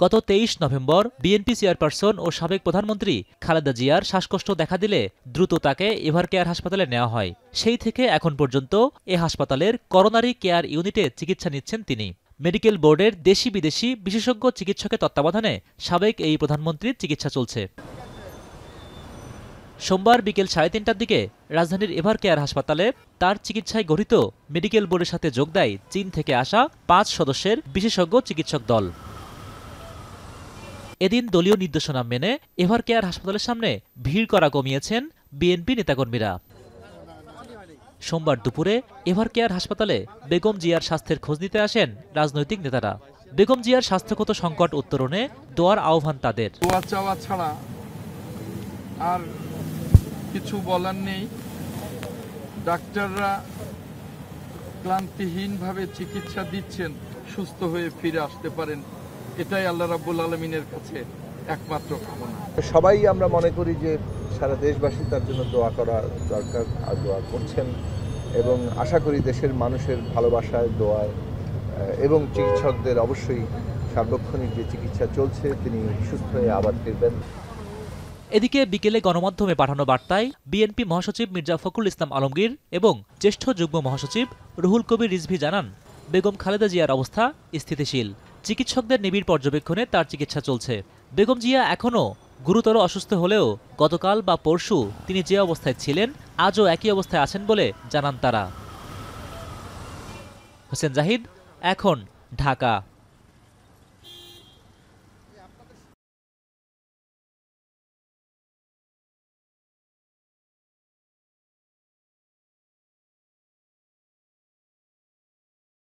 গত ২৩ November BNP chairperson ও সাবেক প্রধানমন্ত্রী খালেদা জিয়ার শ্বাসকষ্ট দেখা দিলে দ্রুত তাকে এভারকেয়ার হাসপাতালে নেওয়া হয়। সেই থেকে এখন পর্যন্ত এ হাসপাতালের করোনারি কেয়ার ইউনিটে চিকিৎসা নিচ্ছেন তিনি। মেডিকেল বোর্ডের দেশি বিদেশি বিশেষজ্ঞ চিকিৎসকের তত্ত্বাবধানে সাবেক এই প্রধানমন্ত্রীর চিকিৎসা চলছে। সোমবার বিকেল ৩:৩০টার দিকে রাজধানীর এভারকেয়ার হাসপাতালে তার চিকিৎসায় গঠিত মেডিকেল বোর্ডের সাথে যোগ দেয় চীন থেকে আসা ৫ সদস্যের বিশেষজ্ঞ চিকিৎসক দল। এদিন দলীয় নির্দেশনা মেনে এভারকেয়ার হাসপাতালের সামনে ভিড় করা কমিয়েছেন বিএনপি নেতাকর্মীরা। সোমবার দুপুরে এভারকেয়ার হাসপাতালে বেগম জিয়ার স্বাস্থ্যের খোঁজ নিতে আসেন রাজনৈতিক নেতারা। বেগম জিয়ার স্বাস্থ্যগত সংকট উত্তরণে দোয়ার আহ্বান তাদের। দোয়া চাওয়া ছাড়া আর কিছু বলার নেই। ডাক্তাররা ক্লান্তিহীনভাবে চিকিৎসা দিচ্ছেন, সুস্থ হয়ে ফিরে আসতে পারেন, এটাই আল্লাহ রাব্বুল আলামিনের কাছে একমাত্র কামনা। সবাই আমরা মনে করি যে সারা দেশবাসী তার জন্য দোয়া করা দরকার, আর দোয়া করছেন, এবং আশা করি দেশের মানুষের ভালোবাসায়, দোয়ায় এবং চিকিৎসকদের অবশ্যই সার্বক্ষণিক যে চিকিৎসা চলছে তিনি সুস্থ হয়ে আবার ফিরবেন। এদিকে বিকেলে গণমাধ্যমে পাঠানো বার্তায় বিএনপি মহাসচিব মির্জা ফখরুল ইসলাম আলমগীর এবং জ্যেষ্ঠ যুগ্ম মহাসচিব রুহুল কবির রিজভী জানান, বেগম খালেদা জিয়ার অবস্থা স্থিতিশীল। চিকিৎসকদের নিবিড় পর্যবেক্ষণে তার চিকিৎসা চলছে। বেগম জিয়া এখনও গুরুতর অসুস্থ হলেও গতকাল বা পরশু তিনি যে অবস্থায় ছিলেন আজও একই অবস্থায় আছেন বলে জানান তারা। হোসেন জাহিদ, এখন, ঢাকা।